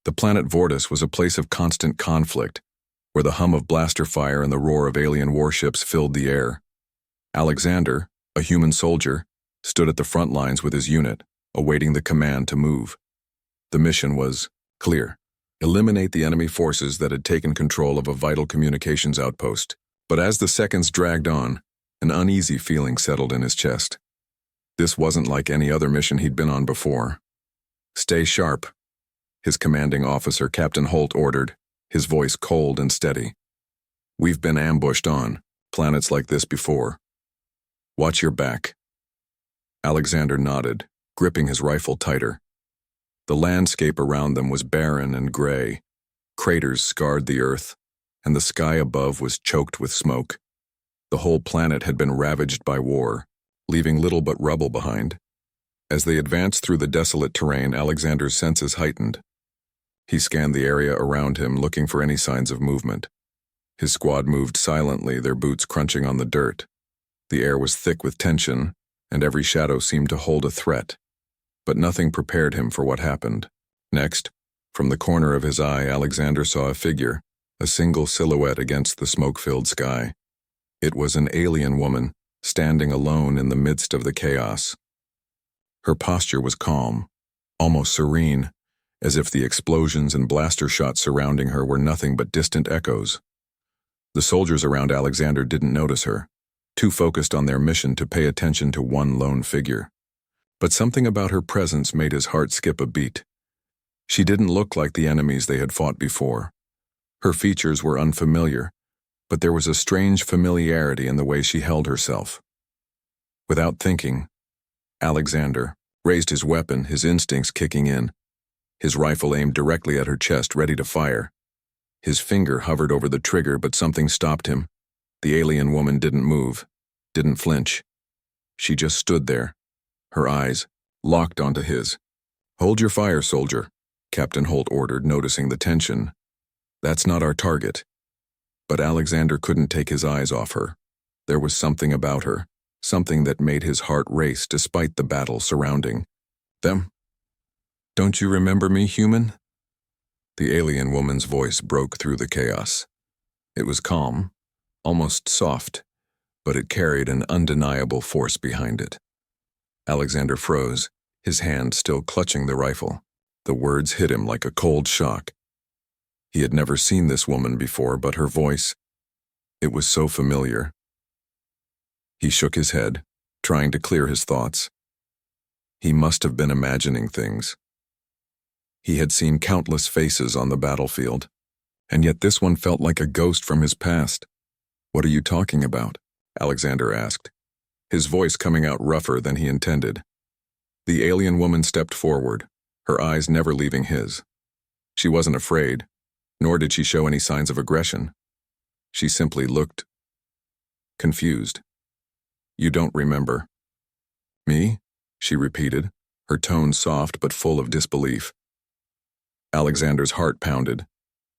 The planet Vortis was a place of constant conflict, where the hum of blaster fire and the roar of alien warships filled the air. Alexander, a human soldier, stood at the front lines with his unit, awaiting the command to move. The mission was clear: eliminate the enemy forces that had taken control of a vital communications outpost. But as the seconds dragged on, an uneasy feeling settled in his chest. This wasn't like any other mission he'd been on before. "Stay sharp," his commanding officer, Captain Holt, ordered, his voice cold and steady. "We've been ambushed on planets like this before. Watch your back." Alexander nodded, gripping his rifle tighter. The landscape around them was barren and gray. Craters scarred the earth, and the sky above was choked with smoke. The whole planet had been ravaged by war, leaving little but rubble behind. As they advanced through the desolate terrain, Alexander's senses heightened. He scanned the area around him, looking for any signs of movement. His squad moved silently, their boots crunching on the dirt. The air was thick with tension, and every shadow seemed to hold a threat. But nothing prepared him for what happened. Next, from the corner of his eye, Alexander saw a figure, a single silhouette against the smoke-filled sky. It was an alien woman, standing alone in the midst of the chaos. Her posture was calm, almost serene, as if the explosions and blaster shots surrounding her were nothing but distant echoes. The soldiers around Alexander didn't notice her, too focused on their mission to pay attention to one lone figure. But something about her presence made his heart skip a beat. She didn't look like the enemies they had fought before. Her features were unfamiliar, but there was a strange familiarity in the way she held herself. Without thinking, Alexander raised his weapon, his instincts kicking in. His rifle aimed directly at her chest, ready to fire. His finger hovered over the trigger, but something stopped him. The alien woman didn't move, didn't flinch. She just stood there, her eyes locked onto his. "Hold your fire, soldier," Captain Holt ordered, noticing the tension. "That's not our target." But Alexander couldn't take his eyes off her. There was something about her, something that made his heart race despite the battle surrounding them. "Don't you remember me, human?" The alien woman's voice broke through the chaos. It was calm, almost soft, but it carried an undeniable force behind it. Alexander froze, his hand still clutching the rifle. The words hit him like a cold shock. He had never seen this woman before, but her voice, it was so familiar. He shook his head, trying to clear his thoughts. He must have been imagining things. He had seen countless faces on the battlefield, and yet this one felt like a ghost from his past. "What are you talking about?" Alexander asked, his voice coming out rougher than he intended. The alien woman stepped forward, her eyes never leaving his. She wasn't afraid, nor did she show any signs of aggression. She simply looked confused. "You don't remember?" "Me?" she repeated, her tone soft but full of disbelief. Alexander's heart pounded.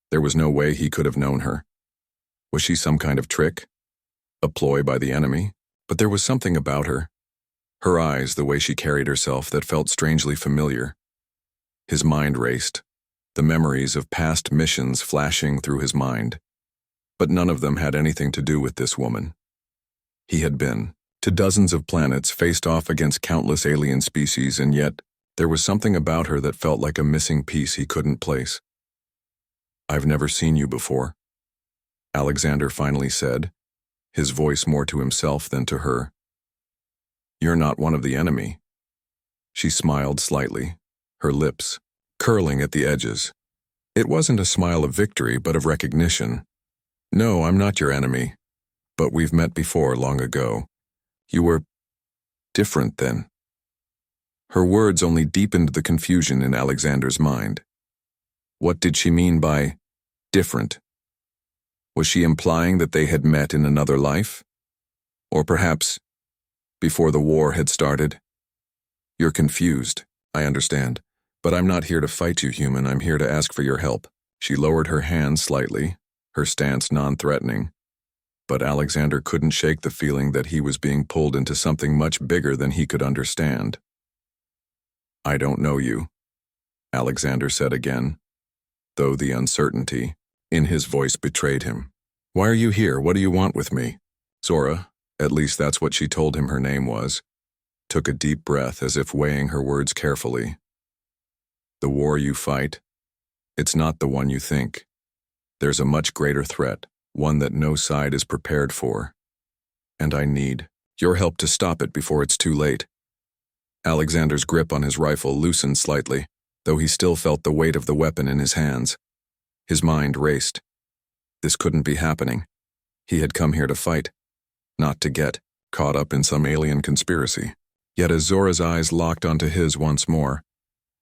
There was no way he could have known her. Was she some kind of trick? A ploy by the enemy? But there was something about her. Her eyes, the way she carried herself, that felt strangely familiar. His mind raced, the memories of past missions flashing through his mind. But none of them had anything to do with this woman. He had been to dozens of planets, faced off against countless alien species, and yet there was something about her that felt like a missing piece he couldn't place. "I've never seen you before," Alexander finally said, his voice more to himself than to her. "You're not one of the enemy." She smiled slightly, her lips curling at the edges. It wasn't a smile of victory, but of recognition. "No, I'm not your enemy, but we've met before long ago. You were different then." Her words only deepened the confusion in Alexander's mind. What did she mean by different? Was she implying that they had met in another life? Or perhaps before the war had started? "You're confused, I understand, but I'm not here to fight you, human. I'm here to ask for your help." She lowered her hand slightly, her stance non-threatening. But Alexander couldn't shake the feeling that he was being pulled into something much bigger than he could understand. "I don't know you," Alexander said again, though the uncertainty in his voice betrayed him. "Why are you here? What do you want with me?" Zora, at least that's what she told him her name was, took a deep breath as if weighing her words carefully. "The war you fight, it's not the one you think. There's a much greater threat, one that no side is prepared for. And I need your help to stop it before it's too late." Alexander's grip on his rifle loosened slightly, though he still felt the weight of the weapon in his hands. His mind raced. This couldn't be happening. He had come here to fight, not to get caught up in some alien conspiracy. Yet as Zora's eyes locked onto his once more,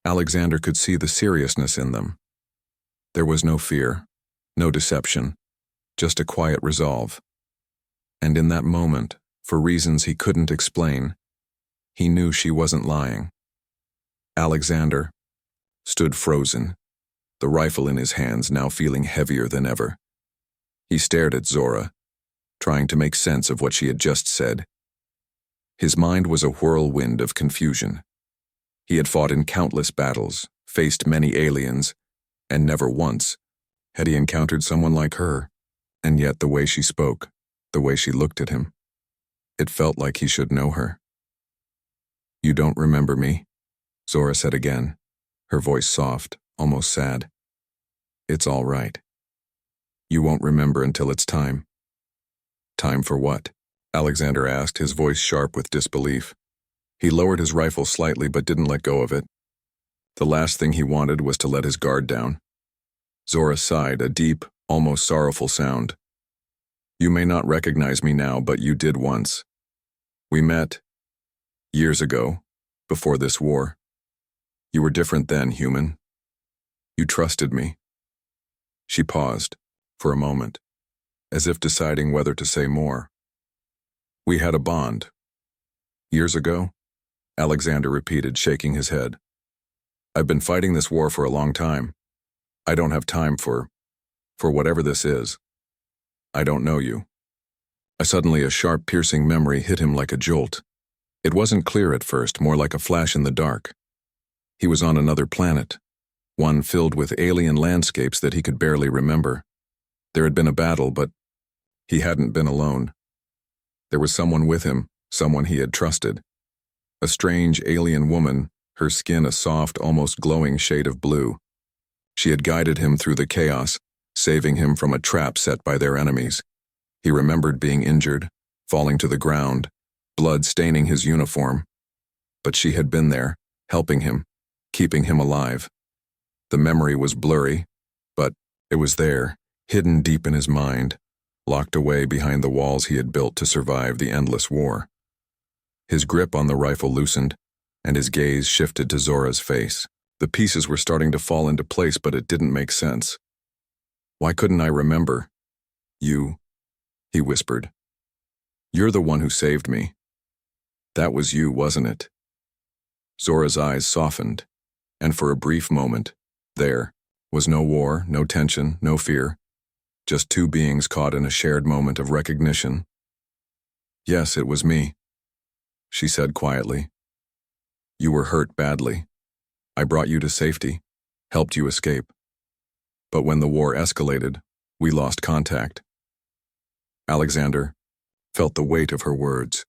Alexander could see the seriousness in them. There was no fear, no deception, just a quiet resolve. And in that moment, for reasons he couldn't explain, he knew she wasn't lying. Alexander stood frozen, the rifle in his hands now feeling heavier than ever. He stared at Zora, trying to make sense of what she had just said. His mind was a whirlwind of confusion. He had fought in countless battles, faced many aliens, and never once had he encountered someone like her. And yet the way she spoke, the way she looked at him, it felt like he should know her. "You don't remember me?" Zora said again, her voice soft, almost sad. "It's all right. You won't remember until it's time." "Time for what?" Alexander asked, his voice sharp with disbelief. He lowered his rifle slightly but didn't let go of it. The last thing he wanted was to let his guard down. Zora sighed, a deep, almost sorrowful sound. "You may not recognize me now, but you did once. We met years ago, before this war. You were different then, human. You trusted me." She paused, for a moment, as if deciding whether to say more. "We had a bond." "Years ago?" Alexander repeated, shaking his head. "I've been fighting this war for a long time. I don't have time for whatever this is. I don't know you." Suddenly a sharp, piercing memory hit him like a jolt. It wasn't clear at first, more like a flash in the dark. He was on another planet, one filled with alien landscapes that he could barely remember. There had been a battle, but he hadn't been alone. There was someone with him, someone he had trusted. A strange alien woman, her skin a soft, almost glowing shade of blue. She had guided him through the chaos, saving him from a trap set by their enemies. He remembered being injured, falling to the ground, blood staining his uniform. But she had been there, helping him, keeping him alive. The memory was blurry, but it was there, hidden deep in his mind, locked away behind the walls he had built to survive the endless war. His grip on the rifle loosened, and his gaze shifted to Zora's face. The pieces were starting to fall into place, but it didn't make sense. "Why couldn't I remember? You," he whispered. "You're the one who saved me. That was you, wasn't it?" Zora's eyes softened, and for a brief moment, there was no war, no tension, no fear, just two beings caught in a shared moment of recognition. "Yes, it was me," she said quietly. "You were hurt badly. I brought you to safety, helped you escape. But when the war escalated, we lost contact." Alexander felt the weight of her words.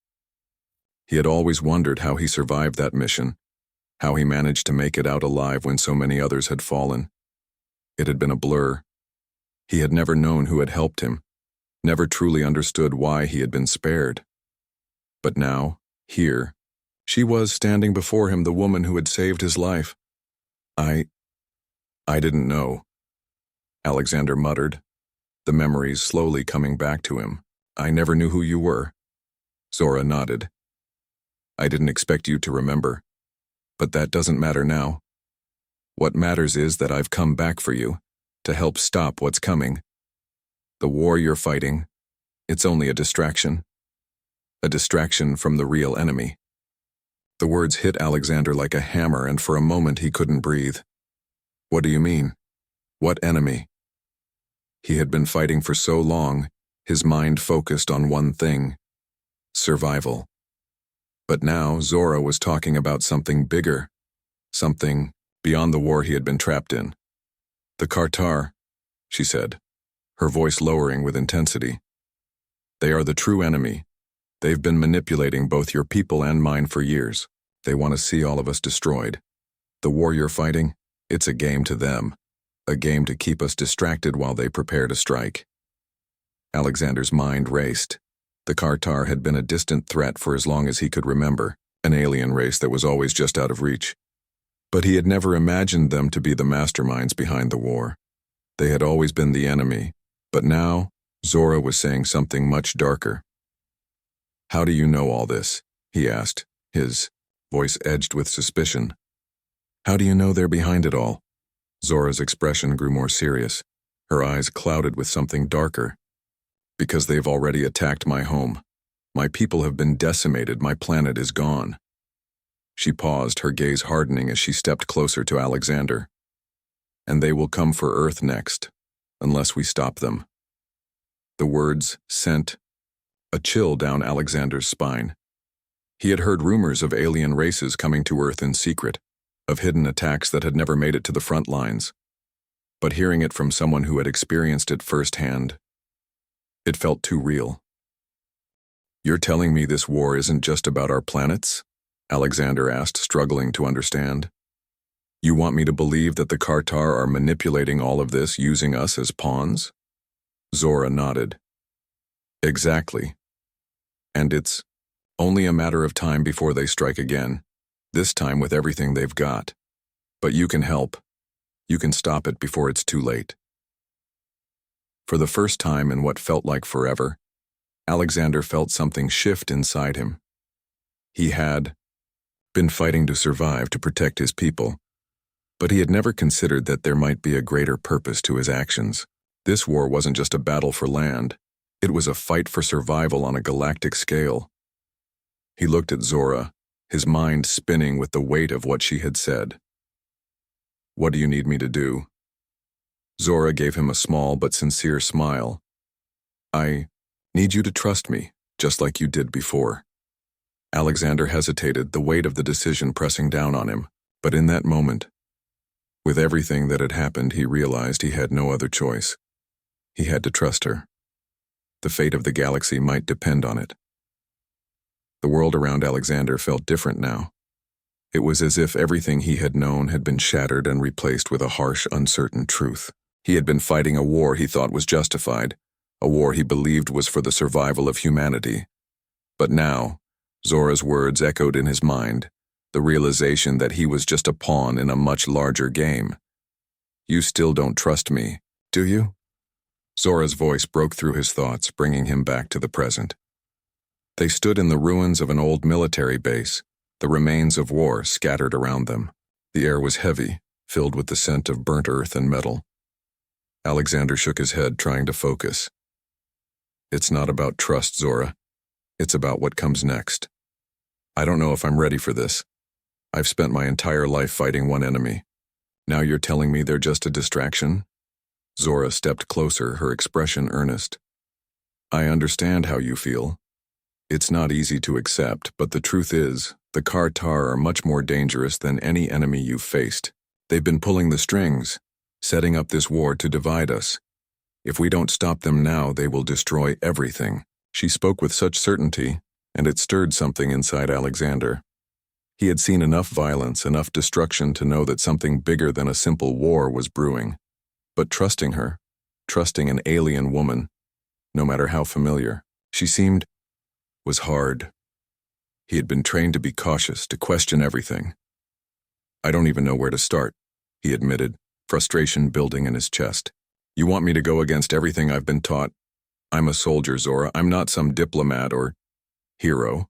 He had always wondered how he survived that mission, how he managed to make it out alive when so many others had fallen. It had been a blur. He had never known who had helped him, never truly understood why he had been spared. But now, here, she was standing before him, the woman who had saved his life. I didn't know," Alexander muttered, the memories slowly coming back to him. "I never knew who you were." Zora nodded. "I didn't expect you to remember. But that doesn't matter now. What matters is that I've come back for you, to help stop what's coming. The war you're fighting, it's only a distraction. A distraction from the real enemy." The words hit Alexander like a hammer, and for a moment he couldn't breathe. "What do you mean? What enemy?" He had been fighting for so long, his mind focused on one thing: survival. But now Zora was talking about something bigger, something beyond the war he had been trapped in. The Kartar, she said, her voice lowering with intensity. They are the true enemy. They've been manipulating both your people and mine for years. They want to see all of us destroyed. The war you're fighting, it's a game to them. A game to keep us distracted while they prepare to strike. Alexander's mind raced. The Kartar had been a distant threat for as long as he could remember, an alien race that was always just out of reach. But he had never imagined them to be the masterminds behind the war. They had always been the enemy, but now Zora was saying something much darker. How do you know all this? He asked, his voice edged with suspicion. How do you know they're behind it all? Zora's expression grew more serious, her eyes clouded with something darker. Because they've already attacked my home. My people have been decimated, my planet is gone. She paused, her gaze hardening as she stepped closer to Alexander. And they will come for Earth next, unless we stop them. The words sent a chill down Alexander's spine. He had heard rumors of alien races coming to Earth in secret, of hidden attacks that had never made it to the front lines. But hearing it from someone who had experienced it firsthand, it felt too real. You're telling me this war isn't just about our planets? Alexander asked, struggling to understand. You want me to believe that the Kartar are manipulating all of this, using us as pawns? Zora nodded. Exactly. And it's only a matter of time before they strike again, this time with everything they've got. But you can help. You can stop it before it's too late. For the first time in what felt like forever, Alexander felt something shift inside him. He had been fighting to survive, to protect his people, but he had never considered that there might be a greater purpose to his actions. This war wasn't just a battle for land. It was a fight for survival on a galactic scale. He looked at Zora, his mind spinning with the weight of what she had said. What do you need me to do? Zora gave him a small but sincere smile. I need you to trust me, just like you did before. Alexander hesitated, the weight of the decision pressing down on him, but in that moment, with everything that had happened, he realized he had no other choice. He had to trust her. The fate of the galaxy might depend on it. The world around Alexander felt different now. It was as if everything he had known had been shattered and replaced with a harsh, uncertain truth. He had been fighting a war he thought was justified, a war he believed was for the survival of humanity. But now, Zora's words echoed in his mind, the realization that he was just a pawn in a much larger game. You still don't trust me, do you? Zora's voice broke through his thoughts, bringing him back to the present. They stood in the ruins of an old military base, the remains of war scattered around them. The air was heavy, filled with the scent of burnt earth and metal. Alexander shook his head, trying to focus. It's not about trust, Zora. It's about what comes next. I don't know if I'm ready for this. I've spent my entire life fighting one enemy. Now you're telling me they're just a distraction? Zora stepped closer, her expression earnest. I understand how you feel. It's not easy to accept, but the truth is, the Kartar are much more dangerous than any enemy you've faced. They've been pulling the strings, setting up this war to divide us. If we don't stop them now, they will destroy everything. She spoke with such certainty, and it stirred something inside Alexander. He had seen enough violence, enough destruction to know that something bigger than a simple war was brewing. But trusting her, trusting an alien woman, no matter how familiar, she seemed, was hard. He had been trained to be cautious, to question everything. I don't even know where to start, he admitted, frustration building in his chest. You want me to go against everything I've been taught? I'm a soldier, Zora. I'm not some diplomat or hero.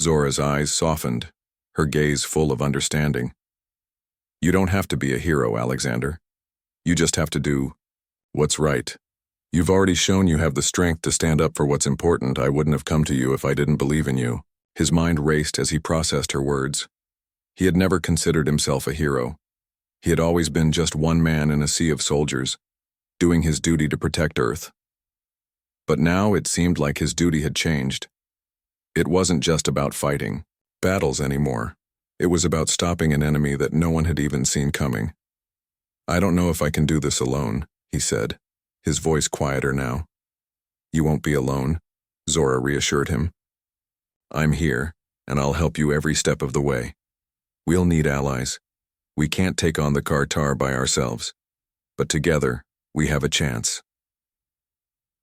Zora's eyes softened, her gaze full of understanding. You don't have to be a hero, Alexander. You just have to do what's right. You've already shown you have the strength to stand up for what's important. I wouldn't have come to you if I didn't believe in you. His mind raced as he processed her words. He had never considered himself a hero. He had always been just one man in a sea of soldiers, doing his duty to protect Earth. But now it seemed like his duty had changed. It wasn't just about fighting battles anymore. It was about stopping an enemy that no one had even seen coming. I don't know if I can do this alone, he said, his voice quieter now. You won't be alone, Zora reassured him. I'm here, and I'll help you every step of the way. We'll need allies. We can't take on the Kartar by ourselves, but together, we have a chance.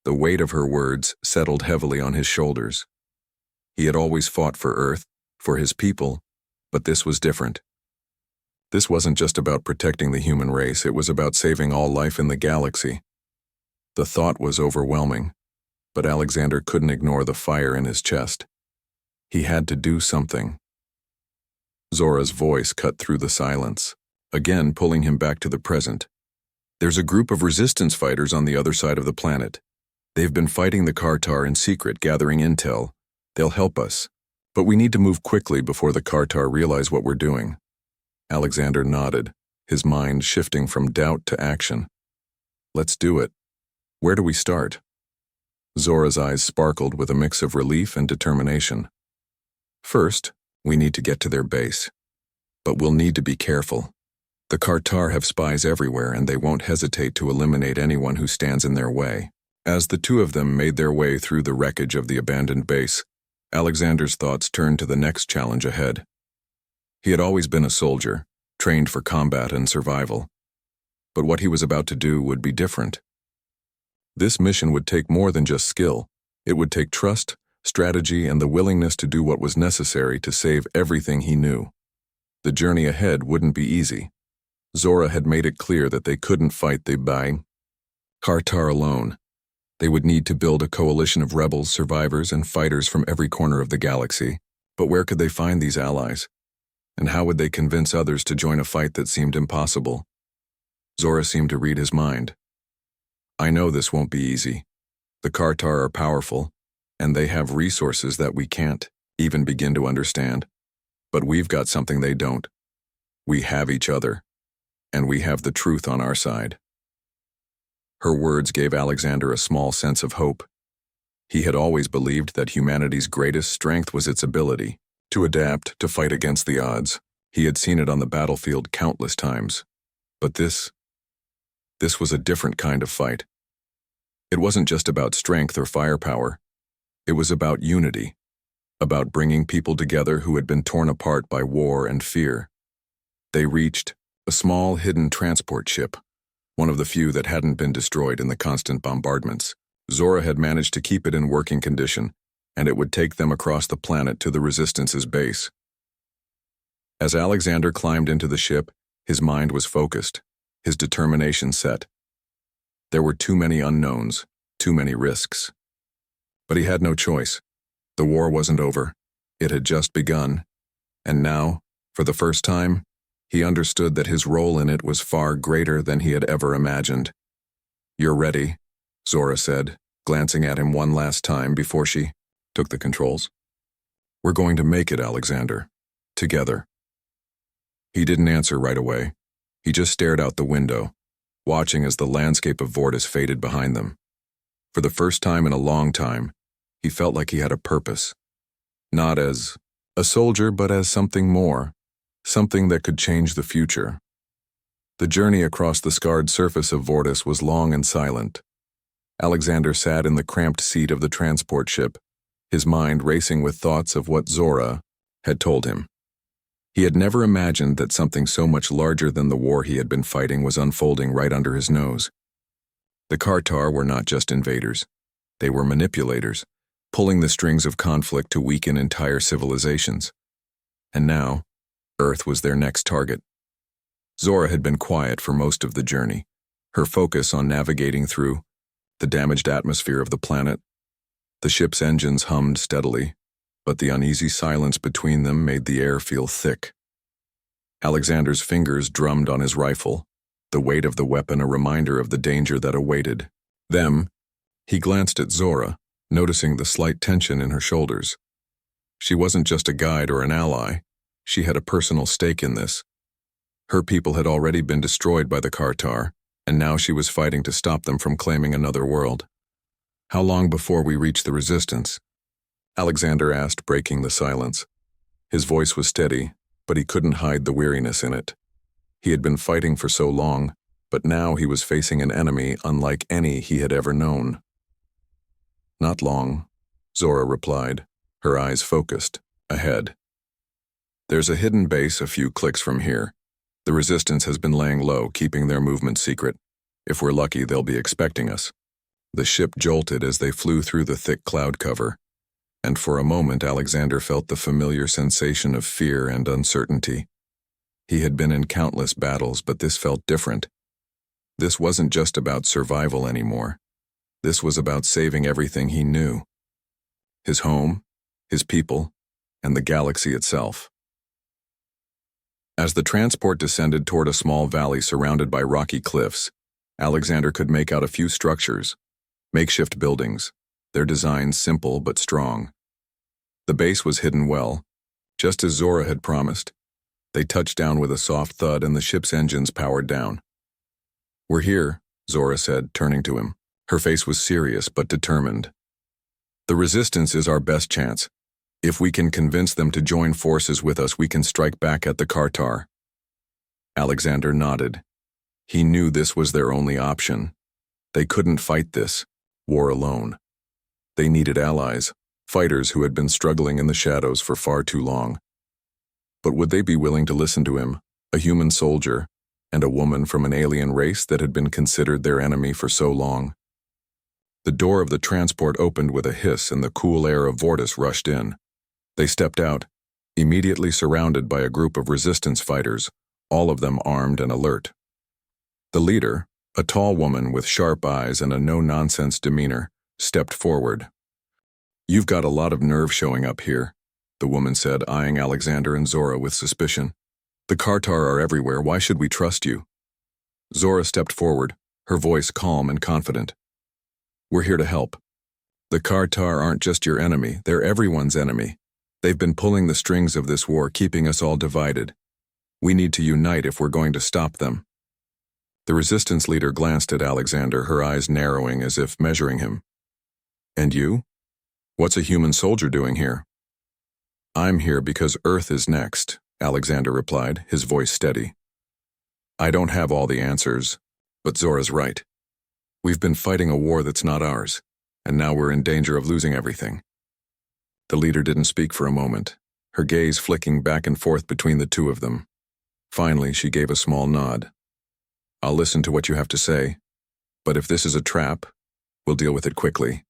The weight of her words settled heavily on his shoulders. He had always fought for Earth, for his people, but this was different. This wasn't just about protecting the human race, it was about saving all life in the galaxy. The thought was overwhelming, but Alexander couldn't ignore the fire in his chest. He had to do something. Zora's voice cut through the silence, again pulling him back to the present. There's a group of resistance fighters on the other side of the planet. They've been fighting the Kartar in secret, gathering intel. They'll help us, but we need to move quickly before the Kartar realize what we're doing. Alexander nodded, his mind shifting from doubt to action. Let's do it. Where do we start? Zora's eyes sparkled with a mix of relief and determination. First, we need to get to their base. But we'll need to be careful. The Kartar have spies everywhere, and they won't hesitate to eliminate anyone who stands in their way. As the two of them made their way through the wreckage of the abandoned base, Alexander's thoughts turned to the next challenge ahead. He had always been a soldier, trained for combat and survival. But what he was about to do would be different. This mission would take more than just skill. It would take trust, strategy, and the willingness to do what was necessary to save everything he knew. The journey ahead wouldn't be easy. Zora had made it clear that they couldn't fight the Kartar alone. They would need to build a coalition of rebels, survivors, and fighters from every corner of the galaxy. But where could they find these allies? And how would they convince others to join a fight that seemed impossible? Zora seemed to read his mind. I know this won't be easy. The Kartar are powerful, and they have resources that we can't even begin to understand. But we've got something they don't. We have each other, and we have the truth on our side. Her words gave Alexander a small sense of hope. He had always believed that humanity's greatest strength was its ability to adapt, to fight against the odds. He had seen it on the battlefield countless times. But this was a different kind of fight. It wasn't just about strength or firepower. It was about unity, about bringing people together who had been torn apart by war and fear. They reached a small hidden transport ship, one of the few that hadn't been destroyed in the constant bombardments. Zora had managed to keep it in working condition, and it would take them across the planet to the Resistance's base. As Alexander climbed into the ship, his mind was focused, his determination set. There were too many unknowns, too many risks. But he had no choice. The war wasn't over. It had just begun. And now, for the first time, he understood that his role in it was far greater than he had ever imagined. You're ready, Zora said, glancing at him one last time before she took the controls. We're going to make it, Alexander. Together. He didn't answer right away. He just stared out the window, watching as the landscape of Vortis faded behind them. For the first time in a long time, he felt like he had a purpose. Not as a soldier, but as something more, something that could change the future. The journey across the scarred surface of Vortis was long and silent. Alexander sat in the cramped seat of the transport ship, his mind racing with thoughts of what Zora had told him. He had never imagined that something so much larger than the war he had been fighting was unfolding right under his nose. The Kartar were not just invaders. They were manipulators, pulling the strings of conflict to weaken entire civilizations. And now, Earth was their next target. Zora had been quiet for most of the journey, her focus on navigating through the damaged atmosphere of the planet. The ship's engines hummed steadily, but the uneasy silence between them made the air feel thick. Alexander's fingers drummed on his rifle, the weight of the weapon a reminder of the danger that awaited them. He glanced at Zora, noticing the slight tension in her shoulders. She wasn't just a guide or an ally. She had a personal stake in this. Her people had already been destroyed by the Kartar, and now she was fighting to stop them from claiming another world. How long before we reach the Resistance? Alexander asked, breaking the silence. His voice was steady, but he couldn't hide the weariness in it. He had been fighting for so long, but now he was facing an enemy unlike any he had ever known. "Not long," Zora replied, her eyes focused, ahead. "There's a hidden base a few clicks from here. The resistance has been laying low, keeping their movement secret. If we're lucky, they'll be expecting us." The ship jolted as they flew through the thick cloud cover, and for a moment Alexander felt the familiar sensation of fear and uncertainty. He had been in countless battles, but this felt different. This wasn't just about survival anymore. This was about saving everything he knew. His home, his people, and the galaxy itself. As the transport descended toward a small valley surrounded by rocky cliffs, Alexander could make out a few structures, makeshift buildings, their designs simple but strong. The base was hidden well, just as Zora had promised. They touched down with a soft thud and the ship's engines powered down. "We're here," Zora said, turning to him. Her face was serious but determined. "The resistance is our best chance. If we can convince them to join forces with us, we can strike back at the Kartar." Alexander nodded. He knew this was their only option. They couldn't fight this war alone. They needed allies, fighters who had been struggling in the shadows for far too long. But would they be willing to listen to him, a human soldier, and a woman from an alien race that had been considered their enemy for so long? The door of the transport opened with a hiss and the cool air of Vortis rushed in. They stepped out, immediately surrounded by a group of resistance fighters, all of them armed and alert. The leader, a tall woman with sharp eyes and a no-nonsense demeanor, stepped forward. "You've got a lot of nerve showing up here," the woman said, eyeing Alexander and Zora with suspicion. "The Kartar are everywhere. Why should we trust you?" Zora stepped forward, her voice calm and confident. "We're here to help. The Kartar aren't just your enemy, they're everyone's enemy. They've been pulling the strings of this war, keeping us all divided. We need to unite if we're going to stop them." The resistance leader glanced at Alexander, her eyes narrowing as if measuring him. "And you? What's a human soldier doing here?" "I'm here because Earth is next," Alexander replied, his voice steady. "I don't have all the answers, but Zora's right. We've been fighting a war that's not ours, and now we're in danger of losing everything." The leader didn't speak for a moment, her gaze flicking back and forth between the two of them. Finally, she gave a small nod. "I'll listen to what you have to say, but if this is a trap, we'll deal with it quickly."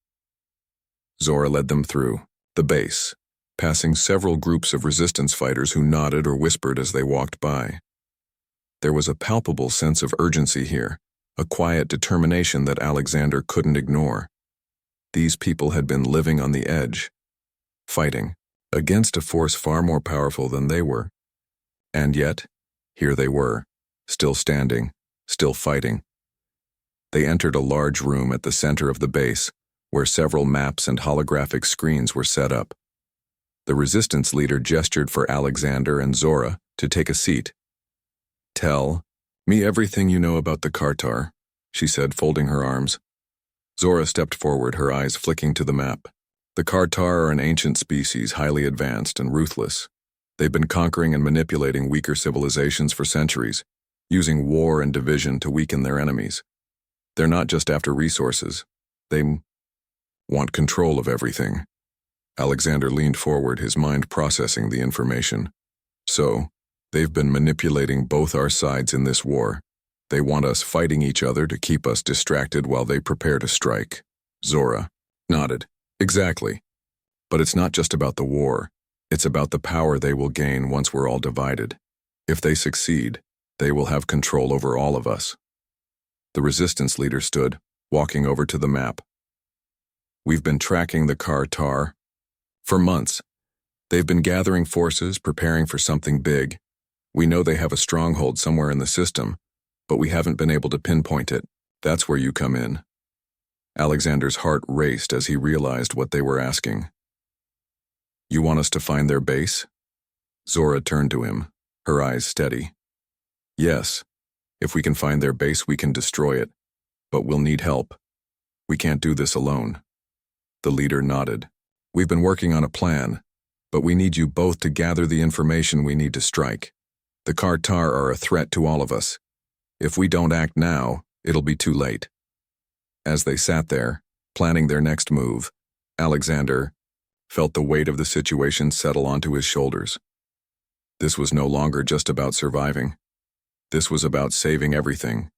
Zora led them through the base, passing several groups of resistance fighters who nodded or whispered as they walked by. There was a palpable sense of urgency here, a quiet determination that Alexander couldn't ignore. These people had been living on the edge, fighting against a force far more powerful than they were. And yet, here they were, still standing, still fighting. They entered a large room at the center of the base, where several maps and holographic screens were set up. The resistance leader gestured for Alexander and Zora to take a seat. "Tell me everything you know about the Kartar," she said, folding her arms. Zora stepped forward, her eyes flicking to the map. "The Kartar are an ancient species, highly advanced and ruthless. They've been conquering and manipulating weaker civilizations for centuries, using war and division to weaken their enemies. They're not just after resources. They want control of everything." Alexander leaned forward, his mind processing the information. "So, they've been manipulating both our sides in this war. They want us fighting each other to keep us distracted while they prepare to strike." Zora nodded. "Exactly. But it's not just about the war. It's about the power they will gain once we're all divided. If they succeed, they will have control over all of us." The resistance leader stood, walking over to the map. "We've been tracking the Kartar for months. They've been gathering forces, preparing for something big. We know they have a stronghold somewhere in the system, but we haven't been able to pinpoint it. That's where you come in." Alexander's heart raced as he realized what they were asking. "You want us to find their base?" Zora turned to him, her eyes steady. "Yes. If we can find their base, we can destroy it. But we'll need help. We can't do this alone." The leader nodded. "We've been working on a plan, but we need you both to gather the information we need to strike. The Kartar are a threat to all of us. If we don't act now, it'll be too late. As they sat there, planning their next move, Alexander felt the weight of the situation settle onto his shoulders. This was no longer just about surviving. This was about saving everything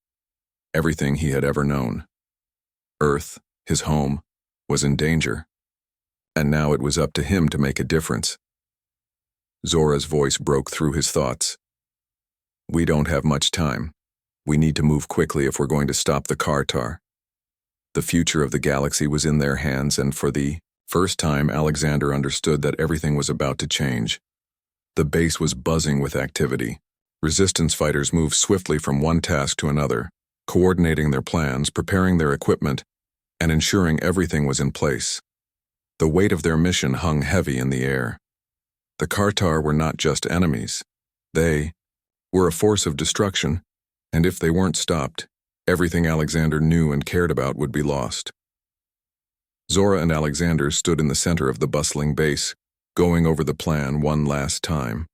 he had ever known. Earth, his home, was in danger, and now it was up to him to make a difference. Zora's voice broke through his thoughts. We don't have much time. We need to move quickly if we're going to stop the Kartar. The future of the galaxy was in their hands, and for the first time, Alexander understood that everything was about to change. The base was buzzing with activity. Resistance fighters moved swiftly from one task to another, coordinating their plans, preparing their equipment, and ensuring everything was in place. The weight of their mission hung heavy in the air. The Kartar were not just enemies. They were a force of destruction, and if they weren't stopped, everything Alexander knew and cared about would be lost. Zora and Alexander stood in the center of the bustling base, going over the plan one last time.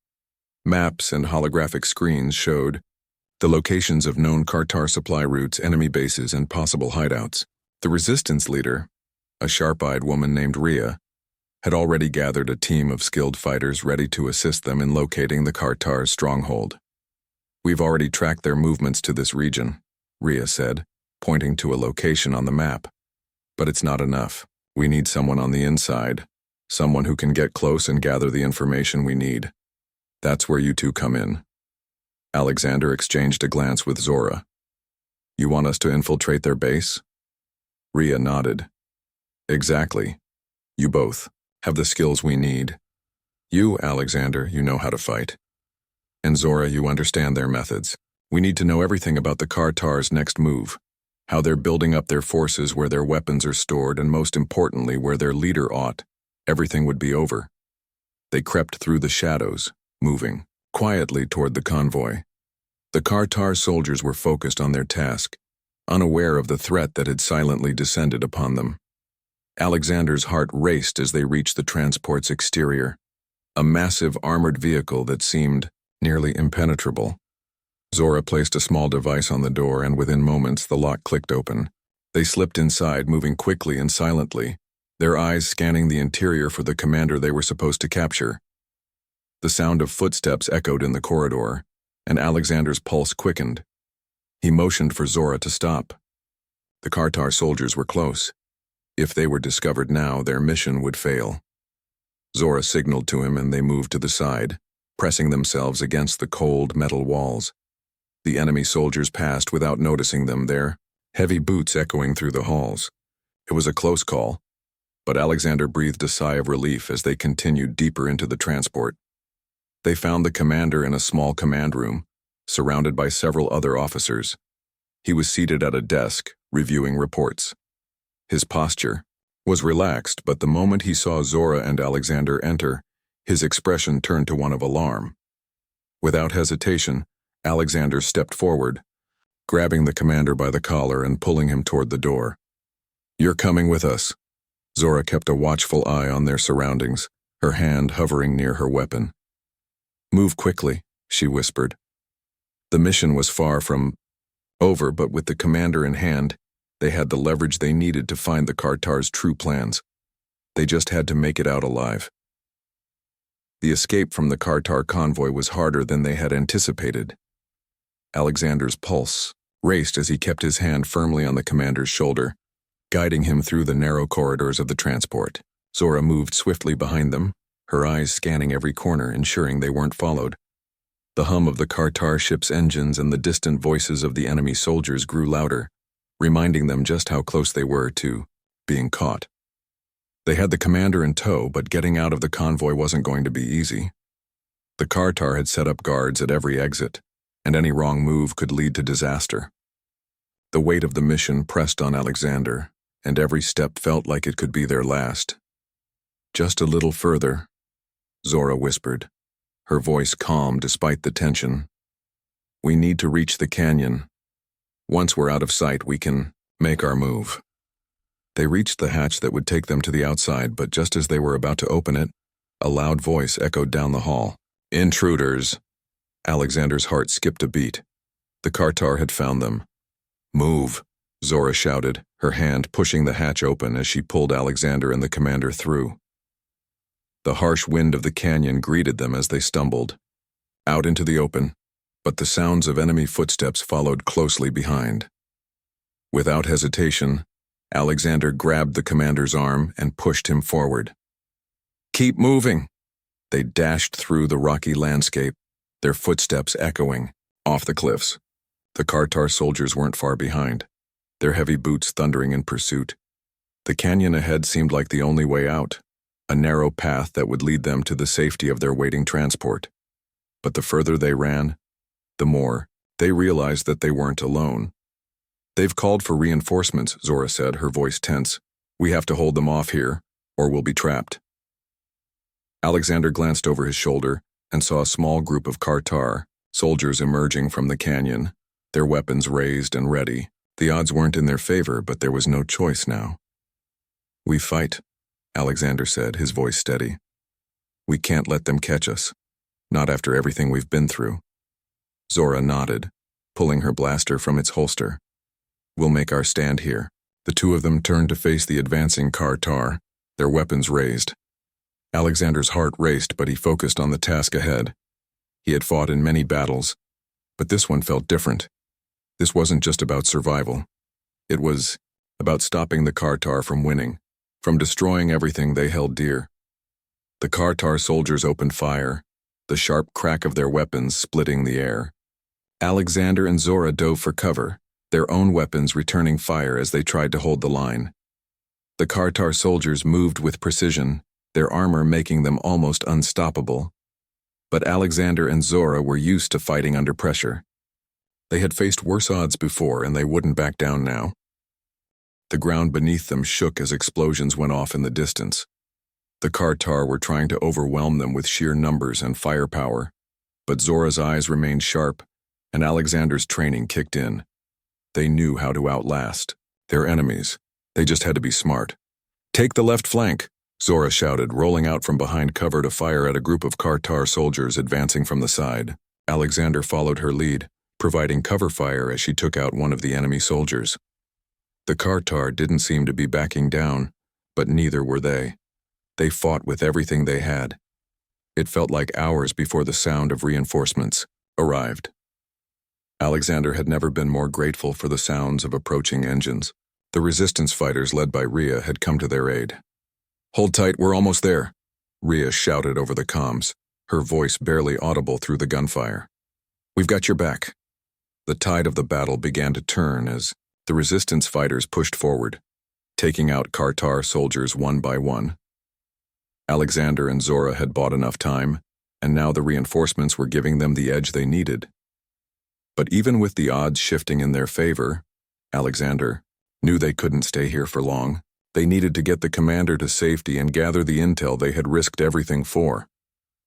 Maps and holographic screens showed the locations of known Kartar supply routes, enemy bases, and possible hideouts. The resistance leader, a sharp-eyed woman named Rhea, had already gathered a team of skilled fighters ready to assist them in locating the Kartar's stronghold. We've already tracked their movements to this region, Rhea said, pointing to a location on the map. But it's not enough. We need someone on the inside, someone who can get close and gather the information we need. That's where you two come in. Alexander exchanged a glance with Zora. You want us to infiltrate their base? Rhea nodded. Exactly. You both have the skills we need. You, Alexander, you know how to fight. And Zora, you understand their methods. We need to know everything about the Kartar's next move, how they're building up their forces, where their weapons are stored, and most importantly, where their leader ought. Everything would be over. They crept through the shadows, moving quietly toward the convoy. The Kartar soldiers were focused on their task, unaware of the threat that had silently descended upon them. Alexander's heart raced as they reached the transport's exterior, a massive armored vehicle that seemed nearly impenetrable. Zora placed a small device on the door, and within moments the lock clicked open. They slipped inside, moving quickly and silently, their eyes scanning the interior for the commander they were supposed to capture. The sound of footsteps echoed in the corridor, and Alexander's pulse quickened. He motioned for Zora to stop. The Kartar soldiers were close. If they were discovered now, their mission would fail. Zora signaled to him, and they moved to the side, pressing themselves against the cold metal walls. The enemy soldiers passed without noticing them, their heavy boots echoing through the halls. It was a close call, but Alexander breathed a sigh of relief as they continued deeper into the transport. They found the commander in a small command room, surrounded by several other officers. He was seated at a desk, reviewing reports. His posture was relaxed, but the moment he saw Zora and Alexander enter, his expression turned to one of alarm. Without hesitation, Alexander stepped forward, grabbing the commander by the collar and pulling him toward the door. You're coming with us. Zora kept a watchful eye on their surroundings, her hand hovering near her weapon. Move quickly, she whispered. The mission was far from over, but with the commander in hand, they had the leverage they needed to find the Kartar's true plans. They just had to make it out alive. The escape from the Kartar convoy was harder than they had anticipated. Alexander's pulse raced as he kept his hand firmly on the commander's shoulder, guiding him through the narrow corridors of the transport. Zora moved swiftly behind them, her eyes scanning every corner, ensuring they weren't followed. The hum of the Kartar ship's engines and the distant voices of the enemy soldiers grew louder, reminding them just how close they were to being caught. They had the commander in tow, but getting out of the convoy wasn't going to be easy. The Kartar had set up guards at every exit, and any wrong move could lead to disaster. The weight of the mission pressed on Alexander, and every step felt like it could be their last. Just a little further, Zora whispered, her voice calm despite the tension. We need to reach the canyon. Once we're out of sight, we can make our move. They reached the hatch that would take them to the outside, but just as they were about to open it, a loud voice echoed down the hall. Intruders! Alexander's heart skipped a beat. The Kartar had found them. "Move," Zora shouted, her hand pushing the hatch open as she pulled Alexander and the commander through. The harsh wind of the canyon greeted them as they stumbled out into the open, but the sounds of enemy footsteps followed closely behind. Without hesitation, Alexander grabbed the commander's arm and pushed him forward. "Keep moving!" They dashed through the rocky landscape, their footsteps echoing off the cliffs. The Kartar soldiers weren't far behind, their heavy boots thundering in pursuit. The canyon ahead seemed like the only way out, a narrow path that would lead them to the safety of their waiting transport. But the further they ran, the more they realized that they weren't alone. "They've called for reinforcements," Zora said, her voice tense. "We have to hold them off here, or we'll be trapped." Alexander glanced over his shoulder and saw a small group of Kartar soldiers emerging from the canyon, their weapons raised and ready. The odds weren't in their favor, but there was no choice now. "We fight," Alexander said, his voice steady. "We can't let them catch us, not after everything we've been through." Zora nodded, pulling her blaster from its holster. "We'll make our stand here." The two of them turned to face the advancing Kartar, their weapons raised. Alexander's heart raced, but he focused on the task ahead. He had fought in many battles, but this one felt different. This wasn't just about survival. It was about stopping the Kartar from winning, from destroying everything they held dear. The Kartar soldiers opened fire, the sharp crack of their weapons splitting the air. Alexander and Zora dove for cover, their own weapons returning fire as they tried to hold the line. The Kartar soldiers moved with precision, their armor making them almost unstoppable. But Alexander and Zora were used to fighting under pressure. They had faced worse odds before, and they wouldn't back down now. The ground beneath them shook as explosions went off in the distance. The Kartar were trying to overwhelm them with sheer numbers and firepower, but Zora's eyes remained sharp, and Alexander's training kicked in. They knew how to outlast their enemies. They just had to be smart. "Take the left flank," Zora shouted, rolling out from behind cover to fire at a group of Kartar soldiers advancing from the side. Alexander followed her lead, providing cover fire as she took out one of the enemy soldiers. The Kartar didn't seem to be backing down, but neither were they. They fought with everything they had. It felt like hours before the sound of reinforcements arrived. Alexander had never been more grateful for the sounds of approaching engines. The resistance fighters led by Rhea had come to their aid. "Hold tight, we're almost there," Rhea shouted over the comms, her voice barely audible through the gunfire. "We've got your back." The tide of the battle began to turn as the resistance fighters pushed forward, taking out Kartar soldiers one by one. Alexander and Zora had bought enough time, and now the reinforcements were giving them the edge they needed. But even with the odds shifting in their favor, Alexander knew they couldn't stay here for long. They needed to get the commander to safety and gather the intel they had risked everything for.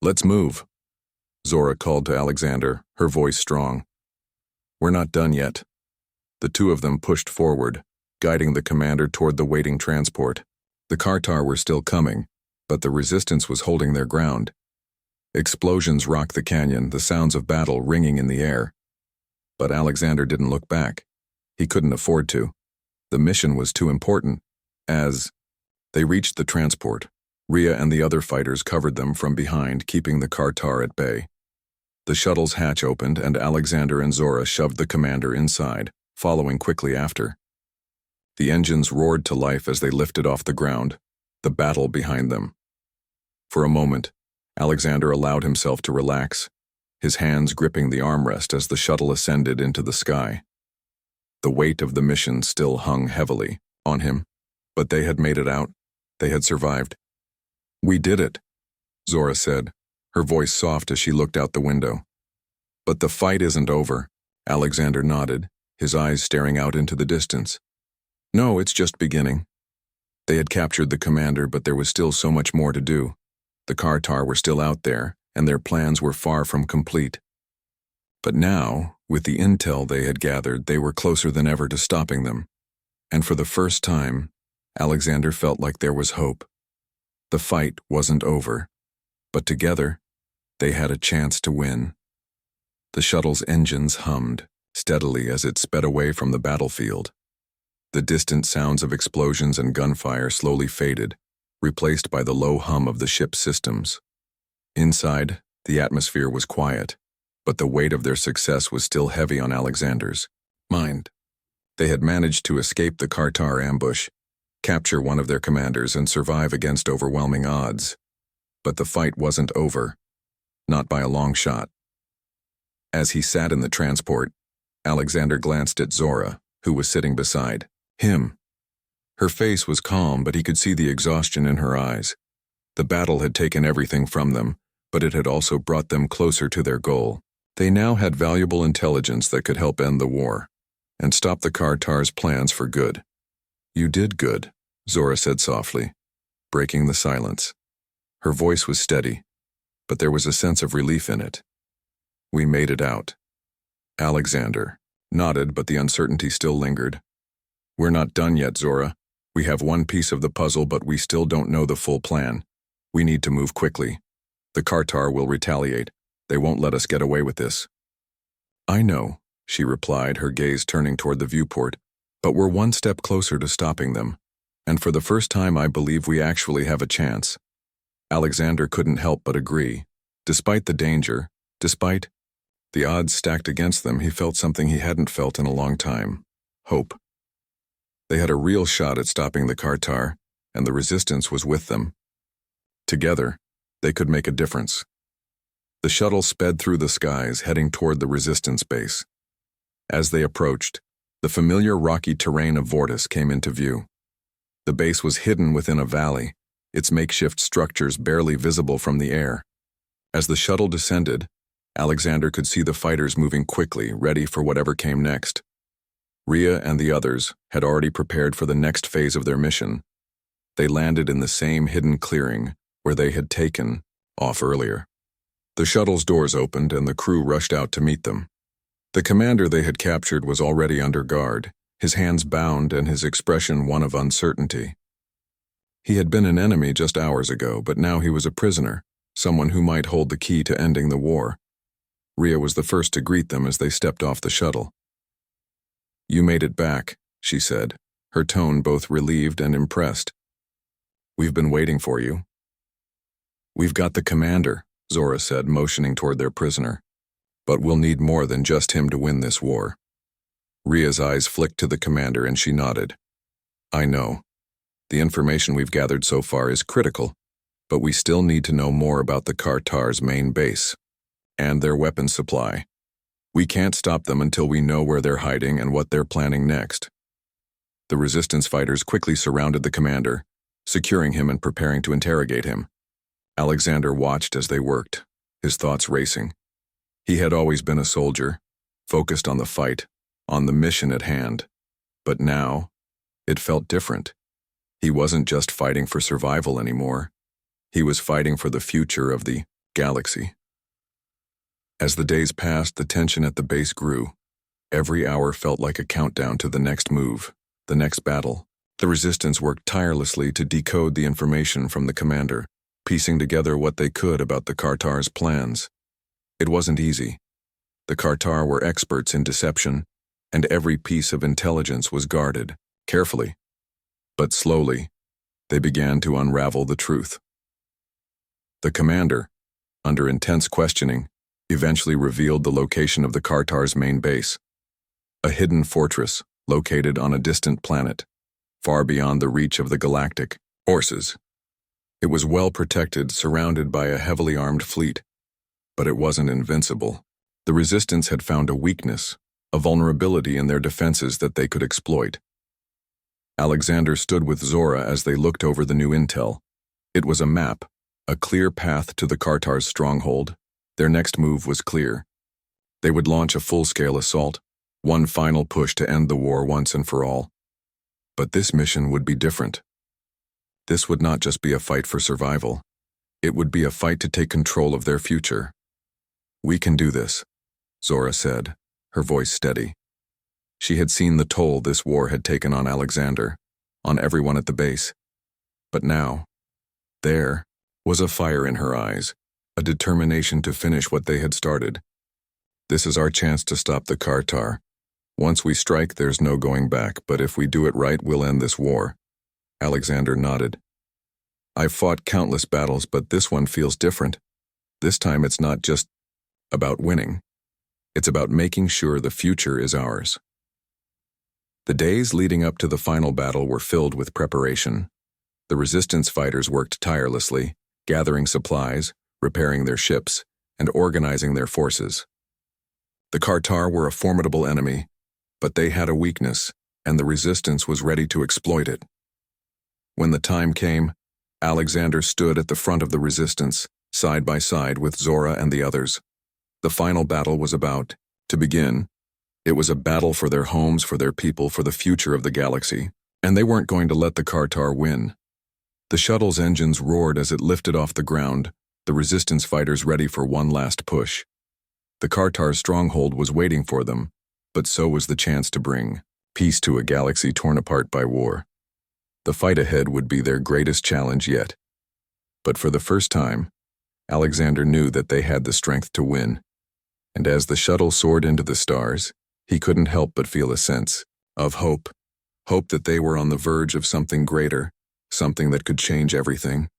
"Let's move," Zora called to Alexander, her voice strong. "We're not done yet." The two of them pushed forward, guiding the commander toward the waiting transport. The Kartar were still coming, but the resistance was holding their ground. Explosions rocked the canyon, the sounds of battle ringing in the air. But Alexander didn't look back. He couldn't afford to. The mission was too important. As they reached the transport, Rhea and the other fighters covered them from behind, keeping the Kartar at bay. The shuttle's hatch opened, and Alexander and Zora shoved the commander inside, following quickly after. The engines roared to life as they lifted off the ground, the battle behind them. For a moment, Alexander allowed himself to relax, his hands gripping the armrest as the shuttle ascended into the sky. The weight of the mission still hung heavily on him, but they had made it out. They had survived. "We did it," Zora said, her voice soft as she looked out the window. "But the fight isn't over," Alexander nodded, his eyes staring out into the distance. "No, it's just beginning." They had captured the commander, but there was still so much more to do. The Kartar were still out there, and their plans were far from complete. But now, with the intel they had gathered, they were closer than ever to stopping them. And for the first time, Alexander felt like there was hope. The fight wasn't over, but together, they had a chance to win. The shuttle's engines hummed, steadily as it sped away from the battlefield. The distant sounds of explosions and gunfire slowly faded, replaced by the low hum of the ship's systems. Inside, the atmosphere was quiet, but the weight of their success was still heavy on Alexander's mind. They had managed to escape the Kartar ambush, capture one of their commanders, and survive against overwhelming odds. But the fight wasn't over, not by a long shot. As he sat in the transport, Alexander glanced at Zora, who was sitting beside him. Her face was calm, but he could see the exhaustion in her eyes. The battle had taken everything from them, but it had also brought them closer to their goal. They now had valuable intelligence that could help end the war and stop the Kartar's plans for good. "You did good," Zora said softly, breaking the silence. Her voice was steady, but there was a sense of relief in it. "We made it out." Alexander nodded, but the uncertainty still lingered. "We're not done yet, Zora. We have one piece of the puzzle, but we still don't know the full plan. We need to move quickly. The Kartar will retaliate. They won't let us get away with this." "I know," she replied, her gaze turning toward the viewport, "but we're one step closer to stopping them. And for the first time, I believe we actually have a chance." Alexander couldn't help but agree. Despite the danger, despite the odds stacked against them, he felt something he hadn't felt in a long time: hope. They had a real shot at stopping the Kartar, and the resistance was with them. Together, they could make a difference. The shuttle sped through the skies, heading toward the resistance base. As they approached, the familiar rocky terrain of Vortis came into view. The base was hidden within a valley, its makeshift structures barely visible from the air. As the shuttle descended, Alexander could see the fighters moving quickly, ready for whatever came next. Rhea and the others had already prepared for the next phase of their mission. They landed in the same hidden clearing where they had taken off earlier. The shuttle's doors opened and the crew rushed out to meet them. The commander they had captured was already under guard, his hands bound and his expression one of uncertainty. He had been an enemy just hours ago, but now he was a prisoner, someone who might hold the key to ending the war. Rhea was the first to greet them as they stepped off the shuttle. "You made it back," she said, her tone both relieved and impressed. "We've been waiting for you." "We've got the commander," Zora said, motioning toward their prisoner. "But we'll need more than just him to win this war." Rhea's eyes flicked to the commander and she nodded. "I know. The information we've gathered so far is critical, but we still need to know more about the Kartar's main base and their weapons supply. We can't stop them until we know where they're hiding and what they're planning next." The resistance fighters quickly surrounded the commander, securing him and preparing to interrogate him. Alexander watched as they worked, his thoughts racing. He had always been a soldier, focused on the fight, on the mission at hand. But now, it felt different. He wasn't just fighting for survival anymore. He was fighting for the future of the galaxy. As the days passed, the tension at the base grew. Every hour felt like a countdown to the next move, the next battle. The resistance worked tirelessly to decode the information from the commander, piecing together what they could about the Kartar's plans. It wasn't easy. The Kartar were experts in deception, and every piece of intelligence was guarded, carefully. But slowly, they began to unravel the truth. The commander, under intense questioning, eventually revealed the location of the Kartar's main base, a hidden fortress located on a distant planet, far beyond the reach of the galactic Orcs. It was well protected, surrounded by a heavily armed fleet, but it wasn't invincible. The resistance had found a weakness, a vulnerability in their defenses that they could exploit. Alexander stood with Zora as they looked over the new intel. It was a map, a clear path to the Kartar's stronghold. Their next move was clear. They would launch a full-scale assault, one final push to end the war once and for all. But this mission would be different. This would not just be a fight for survival. It would be a fight to take control of their future. "We can do this," Zora said, her voice steady. She had seen the toll this war had taken on Alexander, on everyone at the base. But now, there was a fire in her eyes, a determination to finish what they had started. "This is our chance to stop the Kartar, Once we strike, there's no going back, but if we do it right, we'll end this war. Alexander nodded. I've fought countless battles, but this one feels different. This time it's not just about winning. It's about making sure the future is ours. The days leading up to the final battle were filled with preparation. The resistance fighters worked tirelessly, gathering supplies, repairing their ships, and organizing their forces. The Kartar were a formidable enemy, but they had a weakness, and the resistance was ready to exploit it. When the time came, Alexander stood at the front of the resistance, side by side with Zora and the others. The final battle was about to begin. It was a battle for their homes, for their people, for the future of the galaxy, and they weren't going to let the Kartar win. The shuttle's engines roared as it lifted off the ground, the resistance fighters ready for one last push. The Kartar's stronghold was waiting for them, but so was the chance to bring peace to a galaxy torn apart by war. The fight ahead would be their greatest challenge yet. But for the first time, Alexander knew that they had the strength to win. And as the shuttle soared into the stars, he couldn't help but feel a sense of hope. Hope that they were on the verge of something greater, something that could change everything.